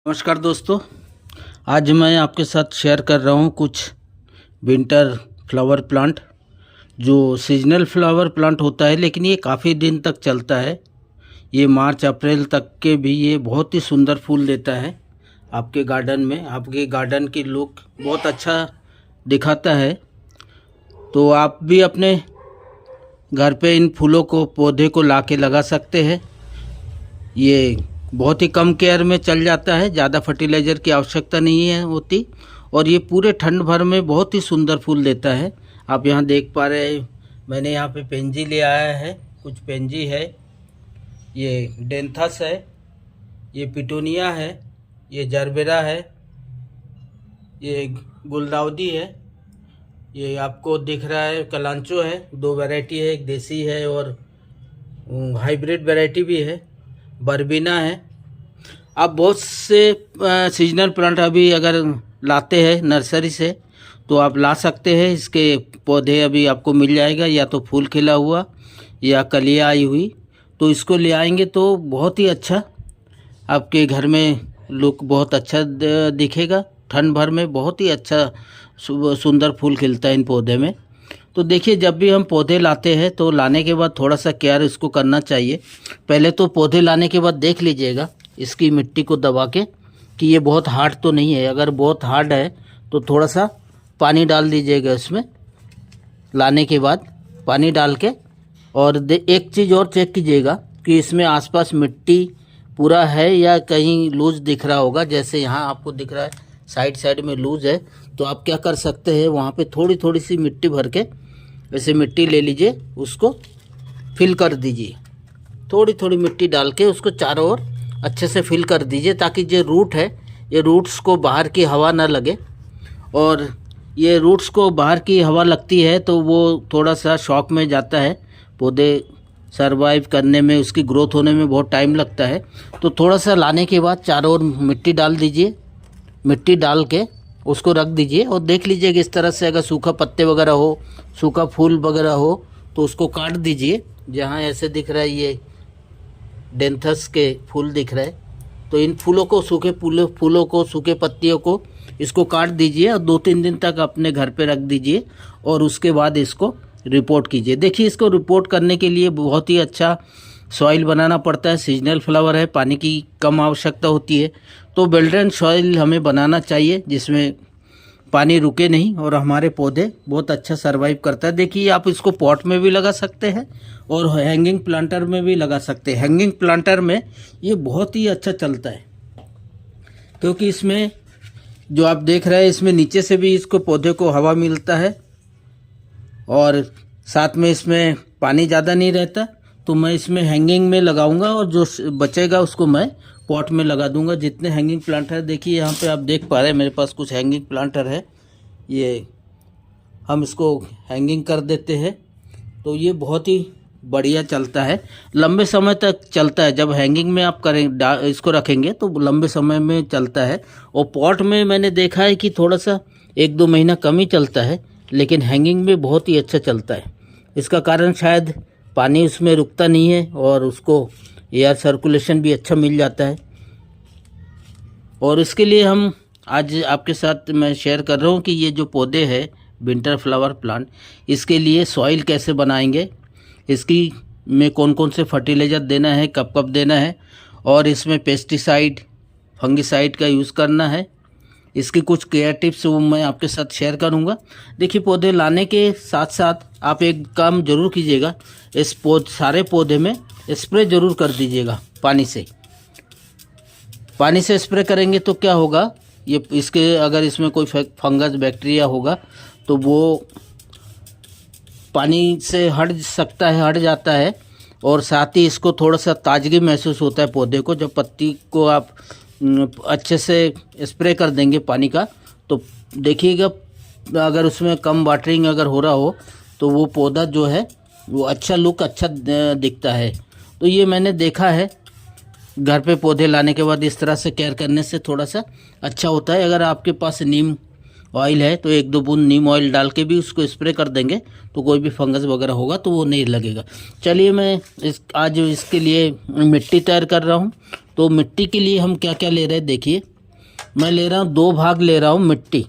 नमस्कार दोस्तों, आज मैं आपके साथ शेयर कर रहा हूँ कुछ विंटर फ्लावर प्लांट जो सीजनल फ्लावर प्लांट होता है, लेकिन ये काफ़ी दिन तक चलता है। ये मार्च अप्रैल तक के भी ये बहुत ही सुंदर फूल देता है आपके गार्डन में। आपके गार्डन की लुक बहुत अच्छा दिखाता है। तो आप भी अपने घर पे इन फूलों को पौधे को ला के लगा सकते हैं। ये बहुत ही कम केयर में चल जाता है, ज़्यादा फर्टिलाइज़र की आवश्यकता नहीं है होती, और ये पूरे ठंड भर में बहुत ही सुंदर फूल देता है। आप यहाँ देख पा रहे हैं, मैंने यहाँ पे पेंजी ले आया है, कुछ पेंजी है, ये डेंथस है, ये पिटूनिया है, ये जरबेरा है, ये गुलदाउदी है, ये आपको दिख रहा है कलांचो है। दो वैरायटी है, एक देसी है और हाइब्रिड वैरायटी भी है, बरबीना है। आप बहुत से सीजनल प्लांट अभी अगर लाते हैं नर्सरी से तो आप ला सकते हैं। इसके पौधे अभी आपको मिल जाएगा, या तो फूल खिला हुआ या कलियाँ आई हुई, तो इसको ले आएंगे तो बहुत ही अच्छा आपके घर में लुक बहुत अच्छा दिखेगा। ठंड भर में बहुत ही अच्छा सुंदर फूल खिलता है इन पौधे में। तो देखिए, जब भी हम पौधे लाते हैं तो लाने के बाद थोड़ा सा केयर इसको करना चाहिए। पहले तो पौधे लाने के बाद देख लीजिएगा इसकी मिट्टी को दबा के कि ये बहुत हार्ड तो नहीं है। अगर बहुत हार्ड है तो थोड़ा सा पानी डाल दीजिएगा इसमें, लाने के बाद पानी डाल के। और एक चीज़ और चेक कीजिएगा कि इसमें आसपास मिट्टी पूरा है या कहीं लूज दिख रहा होगा। जैसे यहाँ आपको दिख रहा है साइड में लूज है, तो आप क्या कर सकते हैं, वहाँ पे थोड़ी थोड़ी सी मिट्टी भर के, वैसे मिट्टी ले लीजिए, उसको फिल कर दीजिए। थोड़ी थोड़ी मिट्टी डाल के उसको चारों ओर अच्छे से फिल कर दीजिए, ताकि जो रूट है, ये रूट्स को बाहर की हवा ना लगे। और ये रूट्स को बाहर की हवा लगती है तो वो थोड़ा सा शॉक में जाता है। पौधे सरवाइव करने में, उसकी ग्रोथ होने में बहुत टाइम लगता है। तो थोड़ा सा लाने के बाद चारों ओर मिट्टी डाल दीजिए। मिट्टी डाल के उसको रख दीजिए और देख लीजिए कि इस तरह से अगर सूखा पत्ते वगैरह हो, सूखा फूल वगैरह हो, तो उसको काट दीजिए। जहाँ ऐसे दिख रहा है ये डेंथस के फूल दिख रहे हैं, तो इन फूलों को, सूखे फूलों को, सूखे पत्तियों को इसको काट दीजिए और 2-3 दिन तक अपने घर पे रख दीजिए। और उसके बाद इसको रिपोर्ट कीजिए। देखिए, इसको रिपोर्ट करने के लिए बहुत ही अच्छा सॉइल बनाना पड़ता है। सीजनल फ्लावर है, पानी की कम आवश्यकता होती है, तो बेल्ट सॉइल हमें बनाना चाहिए जिसमें पानी रुके नहीं और हमारे पौधे बहुत अच्छा सरवाइव करता है। देखिए, आप इसको पॉट में भी लगा सकते हैं और हैंगिंग प्लांटर में भी लगा सकते हैं। हैंगिंग प्लांटर में ये बहुत ही अच्छा चलता है, क्योंकि इसमें जो आप देख रहे हैं, इसमें नीचे से भी इसको पौधे को हवा मिलता है और साथ में इसमें पानी ज़्यादा नहीं रहता। तो मैं इसमें हैंगिंग में लगाऊंगा और जो बचेगा उसको मैं पॉट में लगा दूंगा। जितने हैंगिंग प्लांटर, देखिए यहाँ पे आप देख पा रहे हैं मेरे पास कुछ हैंगिंग प्लांटर है। ये हम इसको हैंगिंग कर देते हैं तो ये बहुत ही बढ़िया चलता है, लंबे समय तक चलता है। जब हैंगिंग में आप इसको रखेंगे तो लंबे समय में चलता है। और पॉट में मैंने देखा है कि थोड़ा सा 1-2 महीना कम ही चलता है, लेकिन हैंगिंग में बहुत ही अच्छा चलता है। इसका कारण शायद पानी उसमें रुकता नहीं है और उसको एयर सर्कुलेशन भी अच्छा मिल जाता है। और इसके लिए हम आज आपके साथ मैं शेयर कर रहा हूँ कि ये जो पौधे हैं विंटर फ्लावर प्लांट, इसके लिए सॉइल कैसे बनाएंगे, इसकी में कौन कौन से फर्टिलाइज़र देना है, कब कब देना है, और इसमें पेस्टिसाइड, फंगिसाइड का यूज़ करना है। इसकी कुछ केयर टिप्स वो मैं आपके साथ शेयर करूंगा। देखिए, पौधे लाने के साथ साथ आप एक काम जरूर कीजिएगा, इस सारे पौधे में स्प्रे जरूर कर दीजिएगा पानी से। पानी से स्प्रे करेंगे तो क्या होगा, ये इसके अगर इसमें कोई फंगस बैक्टीरिया होगा तो वो पानी से हट सकता है, हट जाता है। और साथ ही इसको थोड़ा सा ताजगी महसूस होता है पौधे को। जब पत्ती को आप अच्छे से स्प्रे कर देंगे पानी का, तो देखिएगा अगर उसमें कम वाटरिंग अगर हो रहा हो तो वो पौधा जो है वो अच्छा लुक अच्छा दिखता है। तो ये मैंने देखा है, घर पे पौधे लाने के बाद इस तरह से केयर करने से थोड़ा सा अच्छा होता है। अगर आपके पास नीम ऑयल है तो 1-2 बूंद नीम ऑयल डाल के भी उसको स्प्रे कर देंगे तो कोई भी फंगस वगैरह होगा तो वो नहीं लगेगा। चलिए, मैं आज इसके लिए मिट्टी तैयार कर रहा हूँ। तो मिट्टी के लिए हम क्या क्या ले रहे हैं देखिए। मैं ले रहा हूँ 2 भाग ले रहा हूँ मिट्टी,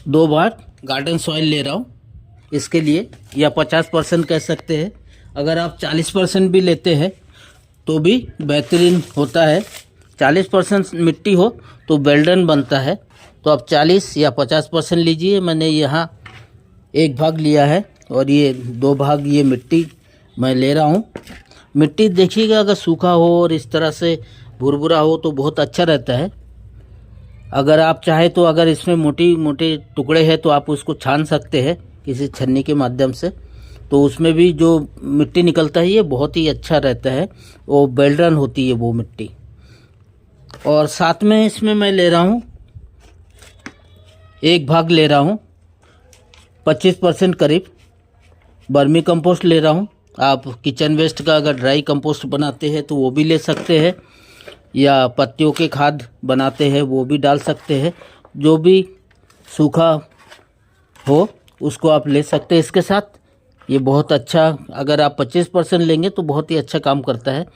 2 भाग गार्डन सॉइल ले रहा हूँ इसके लिए, या 50% कह सकते हैं। अगर आप 40% भी लेते हैं तो भी बेहतरीन होता है। 40% मिट्टी हो तो बेल्डन बनता है, तो आप 40 या 50% लीजिए। मैंने यहाँ 1 भाग लिया है और ये 2 भाग ये मिट्टी मैं ले रहा हूँ। मिट्टी देखिएगा, अगर सूखा हो और इस तरह से भुरभुरा हो तो बहुत अच्छा रहता है। अगर आप चाहे तो अगर इसमें मोटी मोटे टुकड़े हैं तो आप उसको छान सकते हैं किसी छन्नी के माध्यम से, तो उसमें भी जो मिट्टी निकलता है ये बहुत ही अच्छा रहता है, वो बेल्डन होती है वो मिट्टी। और साथ में इसमें मैं ले रहा हूँ 1 भाग ले रहा हूँ 25% करीब वर्मी कंपोस्ट ले रहा हूँ। आप किचन वेस्ट का अगर ड्राई कंपोस्ट बनाते हैं तो वो भी ले सकते हैं, या पत्तियों के खाद बनाते हैं वो भी डाल सकते हैं। जो भी सूखा हो उसको आप ले सकते हैं इसके साथ। ये बहुत अच्छा, अगर आप 25% लेंगे तो बहुत ही अच्छा काम करता है।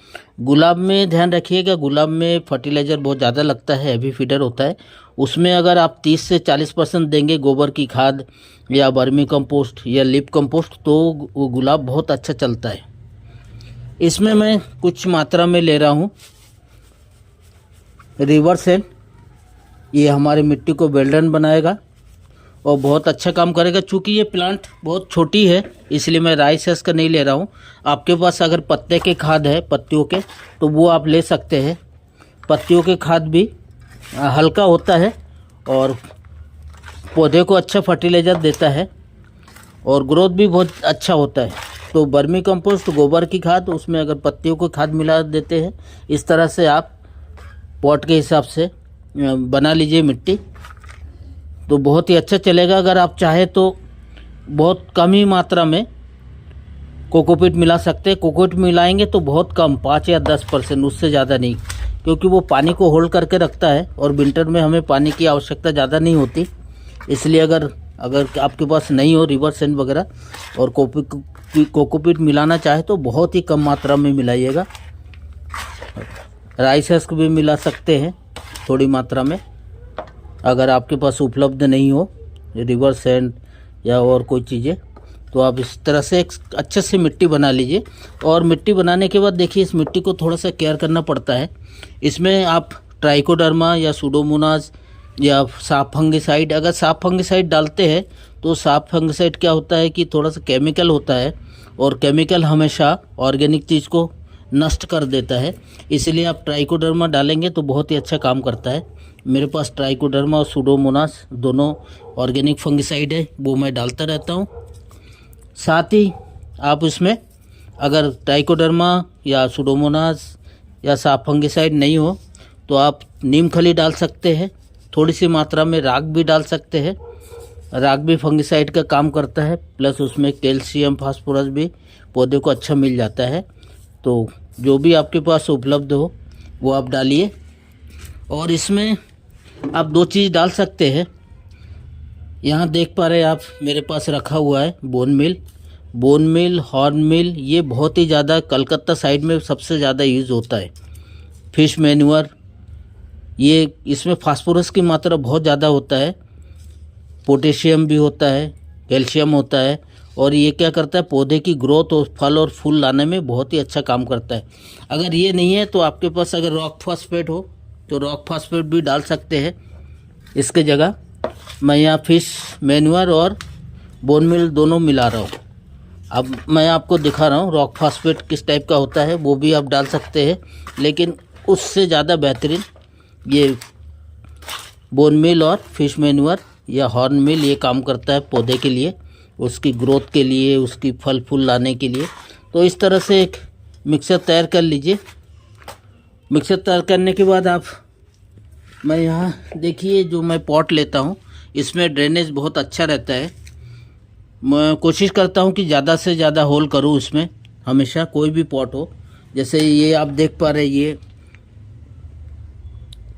गुलाब में ध्यान रखिएगा, गुलाब में फर्टिलाइज़र बहुत ज़्यादा लगता है, हैवी फीडर होता है। उसमें अगर आप 30 से 40% देंगे गोबर की खाद या वर्मी कंपोस्ट या लिप कंपोस्ट तो वो गुलाब बहुत अच्छा चलता है। इसमें मैं कुछ मात्रा में ले रहा हूँ रिवर सेल, ये हमारे मिट्टी को बेल्डन बनाएगा और बहुत अच्छा काम करेगा। चूँकि ये प्लांट बहुत छोटी है इसलिए मैं राइस हस्क का नहीं ले रहा हूँ। आपके पास अगर पत्ते के खाद है पत्तियों के तो वो आप ले सकते हैं। पत्तियों के खाद भी हल्का होता है और पौधे को अच्छा फर्टिलाइज़र देता है और ग्रोथ भी बहुत अच्छा होता है। तो वर्मी कंपोस्ट गोबर की खाद, उसमें अगर पत्तियों को खाद मिला देते हैं, इस तरह से आप पॉट के हिसाब से बना लीजिए मिट्टी, तो बहुत ही अच्छा चलेगा। अगर आप चाहे तो बहुत कम ही मात्रा में कोकोपीट मिला सकते हैं। कोकोपीट मिलाएंगे तो बहुत कम, 5 या 10%, उससे ज़्यादा नहीं, क्योंकि वो पानी को होल्ड करके रखता है और विंटर में हमें पानी की आवश्यकता ज़्यादा नहीं होती। इसलिए अगर आपके पास नहीं हो रिवर सेंड वगैरह और कोकोपीट मिलाना चाहे तो बहुत ही कम मात्रा में मिलाइएगा। राइस हस्क भी मिला सकते हैं थोड़ी मात्रा में, अगर आपके पास उपलब्ध नहीं हो रिवर सैंड या और कोई चीज़ें, तो आप इस तरह से एक अच्छे से मिट्टी बना लीजिए। और मिट्टी बनाने के बाद देखिए इस मिट्टी को थोड़ा सा केयर करना पड़ता है। इसमें आप ट्राइकोडर्मा या सूडोमोनास या साफ फंगिसाइड, अगर साफ फंगिसाइड डालते हैं तो साफ फंगिसाइड क्या होता है कि थोड़ा सा केमिकल होता है और केमिकल हमेशा ऑर्गेनिक चीज़ को नष्ट कर देता है। इसलिए आप ट्राइकोडर्मा डालेंगे तो बहुत ही अच्छा काम करता है। मेरे पास ट्राइकोडर्मा और सूडोमोनास दोनों ऑर्गेनिक फंगिसाइड है, वो मैं डालता रहता हूँ। साथ ही आप इसमें अगर ट्राइकोडर्मा या सूडोमोनास या साफ फंगिसाइड नहीं हो तो आप नीम खली डाल सकते हैं, थोड़ी सी मात्रा में राख भी डाल सकते हैं। राख भी फंगिसाइड का काम करता है, प्लस उसमें कैल्शियम फास्फोरस भी पौधे को अच्छा मिल जाता है। तो जो भी आपके पास उपलब्ध हो वो आप डालिए। और इसमें आप 2 चीज़ डाल सकते हैं। यहाँ देख पा रहे हैं आप, मेरे पास रखा हुआ है बोन मिल, हॉर्न मिल। ये बहुत ही ज़्यादा कलकत्ता साइड में सबसे ज़्यादा यूज़ होता है। फिश मैन्योर, ये इसमें फास्फोरस की मात्रा बहुत ज़्यादा होता है, पोटेशियम भी होता है, कैल्शियम होता है, और ये क्या करता है पौधे की ग्रोथ और फल और फूल लाने में बहुत ही अच्छा काम करता है। अगर ये नहीं है तो आपके पास अगर रॉक फॉस्फेट हो तो रॉक फॉस्फेट भी डाल सकते हैं इसके जगह। मैं यहाँ फिश मैन्योर और बोन मिल दोनों मिला रहा हूँ। अब मैं आपको दिखा रहा हूँ रॉक फॉस्फेट किस टाइप का होता है, वो भी आप डाल सकते हैं, लेकिन उससे ज़्यादा बेहतरीन ये बोन मिल और फिश मैन्योर या हॉर्न मिल ये काम करता है पौधे के लिए, उसकी ग्रोथ के लिए, उसकी फल फूल लाने के लिए। तो इस तरह से एक मिक्सर तैयार कर लीजिए। मिक्सर तैयार करने के बाद मैं यहाँ देखिए जो मैं पॉट लेता हूँ इसमें ड्रेनेज बहुत अच्छा रहता है। मैं कोशिश करता हूँ कि ज़्यादा से ज़्यादा होल करूँ इसमें, हमेशा कोई भी पॉट हो। जैसे ये आप देख पा रहे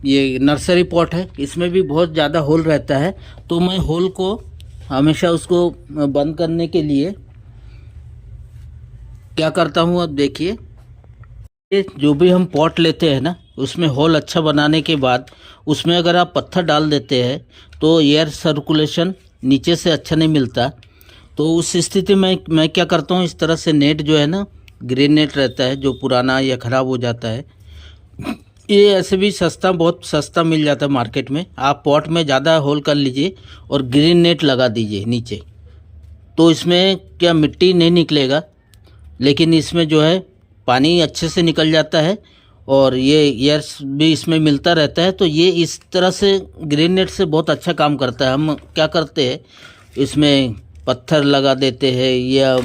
ये नर्सरी पॉट है, इसमें भी बहुत ज़्यादा होल रहता है। तो मैं होल को हमेशा उसको बंद करने के लिए क्या करता हूँ, अब देखिए जो भी हम पॉट लेते हैं ना उसमें होल अच्छा बनाने के बाद उसमें अगर आप पत्थर डाल देते हैं तो एयर सर्कुलेशन नीचे से अच्छा नहीं मिलता। तो उस स्थिति में मैं क्या करता हूँ, इस तरह से नेट जो है ना, ग्रीन नेट रहता है जो पुराना या ख़राब हो जाता है, ये ऐसे भी सस्ता, बहुत सस्ता मिल जाता है मार्केट में। आप पॉट में ज़्यादा होल कर लीजिए और ग्रीन नेट लगा दीजिए नीचे, तो इसमें क्या मिट्टी नहीं निकलेगा, लेकिन इसमें जो है पानी अच्छे से निकल जाता है और ये एयर भी इसमें मिलता रहता है। तो ये इस तरह से ग्रीन नेट से बहुत अच्छा काम करता है। हम क्या करते हैं, इसमें पत्थर लगा देते हैं या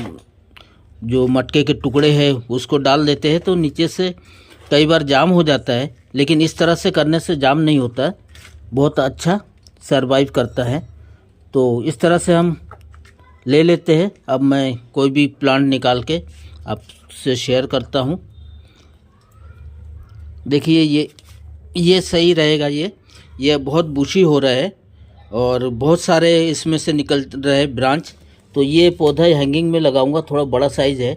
जो मटके के टुकड़े हैं उसको डाल देते हैं, तो नीचे से कई बार जाम हो जाता है, लेकिन इस तरह से करने से जाम नहीं होता है, बहुत अच्छा सरवाइव करता है। तो इस तरह से हम ले लेते हैं। अब मैं कोई भी प्लांट निकाल के आपसे शेयर करता हूँ। देखिए ये सही रहेगा। ये बहुत बुशी हो रहा है और बहुत सारे इसमें से निकल रहे ब्रांच। तो ये पौधा हैंगिंग में लगाऊंगा, थोड़ा बड़ा साइज़ है।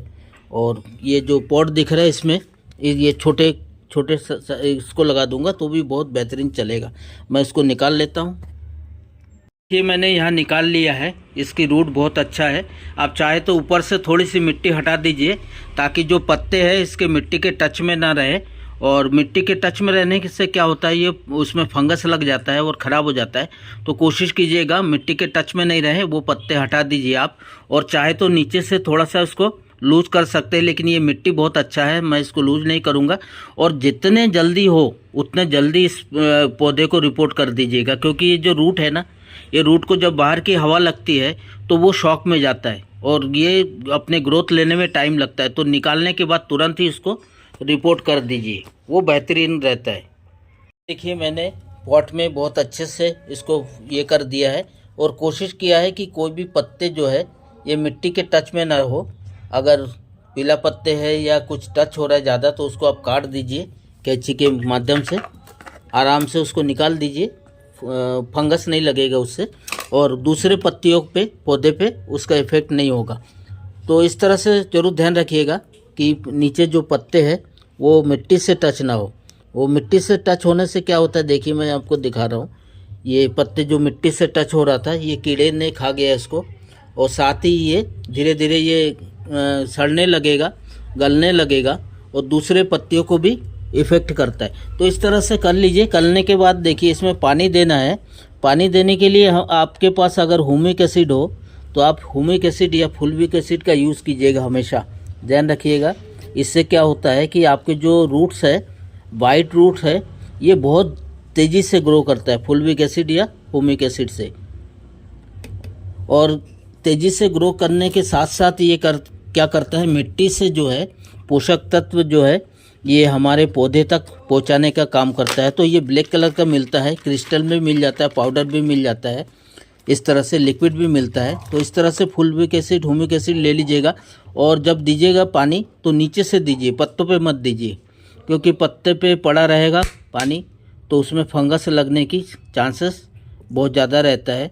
और ये जो पॉट दिख रहा है इसमें ये छोटे छोटे इसको लगा दूंगा तो भी बहुत बेहतरीन चलेगा। मैं इसको निकाल लेता हूँ। ये मैंने यहाँ निकाल लिया है। इसकी रूट बहुत अच्छा है। आप चाहे तो ऊपर से थोड़ी सी मिट्टी हटा दीजिए ताकि जो पत्ते हैं इसके मिट्टी के टच में ना रहे। और मिट्टी के टच में रहने से क्या होता है, ये उसमें फंगस लग जाता है और ख़राब हो जाता है। तो कोशिश कीजिएगा मिट्टी के टच में नहीं रहे, वो पत्ते हटा दीजिए आप। और चाहे तो नीचे से थोड़ा सा इसको लूज़ कर सकते हैं, लेकिन ये मिट्टी बहुत अच्छा है, मैं इसको लूज़ नहीं करूँगा। और जितने जल्दी हो उतने जल्दी इस पौधे को रिपोर्ट कर दीजिएगा, क्योंकि ये जो रूट है ना, ये रूट को जब बाहर की हवा लगती है तो वो शॉक में जाता है और ये अपने ग्रोथ लेने में टाइम लगता है। तो निकालने के बाद तुरंत ही इसको रिपोर्ट कर दीजिए, वो बेहतरीन रहता है। देखिए मैंने पॉट में बहुत अच्छे से इसको ये कर दिया है और कोशिश किया है कि कोई भी पत्ते जो है ये मिट्टी के टच में ना हो। अगर पीला पत्ते है या कुछ टच हो रहा है ज़्यादा तो उसको आप काट दीजिए कैंची के माध्यम से, आराम से उसको निकाल दीजिए, फंगस नहीं लगेगा उससे और दूसरे पत्तियों पे, पौधे पे उसका इफ़ेक्ट नहीं होगा। तो इस तरह से ज़रूर ध्यान रखिएगा कि नीचे जो पत्ते हैं वो मिट्टी से टच ना हो। वो मिट्टी से टच होने से क्या होता है, देखिए मैं आपको दिखा रहा हूँ। ये पत्ते जो मिट्टी से टच हो रहा था, ये कीड़े ने खा गया इसको और साथ ही ये धीरे धीरे ये सड़ने लगेगा, गलने लगेगा और दूसरे पत्तियों को भी इफ़ेक्ट करता है। तो इस तरह से कर लीजिए। करने के बाद देखिए इसमें पानी देना है। पानी देने के लिए आपके पास अगर ह्यूमिक एसिड हो तो आप ह्यूमिक एसिड या फुलविक एसिड का यूज़ कीजिएगा, हमेशा ध्यान रखिएगा। इससे क्या होता है कि आपके जो रूट्स है, वाइट रूट्स है, ये बहुत तेज़ी से ग्रो करता है फुलविक एसिड या ह्यूमिक एसिड से। और तेज़ी से ग्रो करने के साथ साथ ये क्या करता है, मिट्टी से जो है पोषक तत्व जो है ये हमारे पौधे तक पहुंचाने का काम करता है। तो ये ब्लैक कलर का मिलता है, क्रिस्टल में मिल जाता है, पाउडर भी मिल जाता है, इस तरह से लिक्विड भी मिलता है। तो इस तरह से फुलविक एसिड, ह्यूमिक एसिड ले लीजिएगा और जब दीजिएगा पानी तो नीचे से दीजिए, पत्तों पे मत दीजिए, क्योंकि पत्ते पे पड़ा रहेगा पानी तो उसमें फंगस लगने की चांसेस बहुत ज़्यादा रहता है।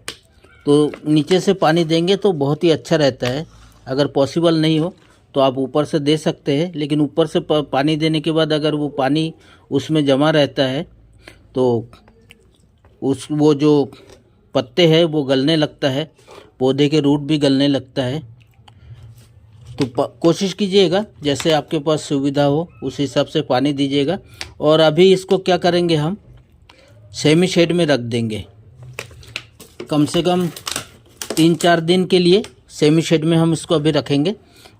तो नीचे से पानी देंगे तो बहुत ही अच्छा रहता है। अगर पॉसिबल नहीं हो तो आप ऊपर से दे सकते हैं, लेकिन ऊपर से पानी देने के बाद अगर वो पानी उसमें जमा रहता है तो वो जो पत्ते हैं वो गलने लगता है, पौधे के रूट भी गलने लगता है। तो कोशिश कीजिएगा जैसे आपके पास सुविधा हो उस हिसाब से पानी दीजिएगा। और अभी इसको क्या करेंगे, हम सेमी शेड में रख देंगे कम से कम 3-4 दिन के लिए। सेमी शेड में हम इसको अभी रखेंगे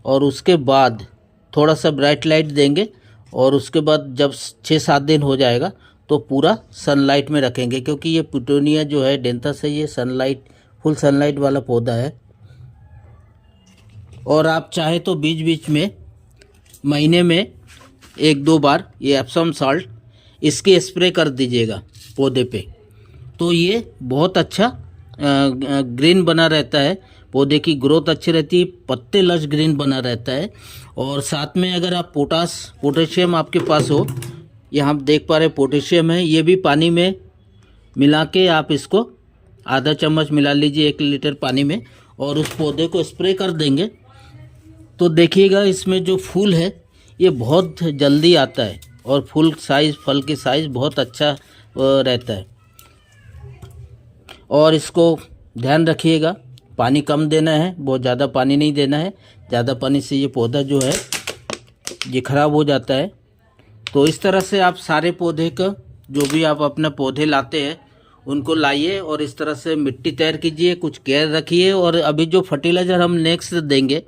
और उसके बाद थोड़ा सा ब्राइट लाइट देंगे और उसके बाद जब 6-7 दिन हो जाएगा तो पूरा सनलाइट में रखेंगे, क्योंकि ये पिटोनिया जो है डेंथस है, ये सनलाइट, फुल सनलाइट वाला पौधा है। और आप चाहे तो बीच बीच में महीने में 1-2 बार ये एप्सम सॉल्ट इसके स्प्रे कर दीजिएगा पौधे पे। तो ये बहुत अच्छा ग्रीन बना रहता है, पौधे की ग्रोथ अच्छी रहती है, पत्ते लश ग्रीन बना रहता है। और साथ में अगर आप पोटेशियम आपके पास हो, यहाँ आप देख पा रहे पोटेशियम है, ये भी पानी में मिला के आप इसको आधा चम्मच मिला लीजिए 1 लीटर पानी में और उस पौधे को स्प्रे कर देंगे। तो देखिएगा इसमें जो फूल है ये बहुत जल्दी आता है, और फुल साइज़ फल की साइज़ बहुत अच्छा रहता है। और इसको ध्यान रखिएगा, पानी कम देना है, बहुत ज़्यादा पानी नहीं देना है। ज़्यादा पानी से ये पौधा जो है ये ख़राब हो जाता है। तो इस तरह से आप सारे पौधे का, जो भी आप अपना पौधे लाते हैं उनको लाइए और इस तरह से मिट्टी तैयार कीजिए, कुछ केयर रखिए। और अभी जो फर्टिलाइज़र हम नेक्स्ट देंगे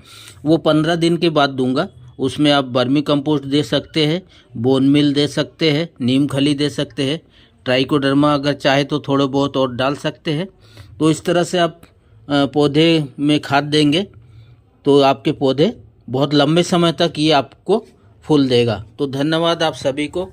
वो 15 दिन के बाद दूंगा। उसमें आप वर्मी कंपोस्ट दे सकते हैं, बोन मिल दे सकते हैं, नीम खली दे सकते हैं, ट्राइकोडर्मा अगर चाहे तो थोड़े बहुत और डाल सकते हैं। तो इस तरह से आप पौधे में खाद देंगे तो आपके पौधे बहुत लंबे समय तक ये आपको फूल देगा। तो धन्यवाद आप सभी को।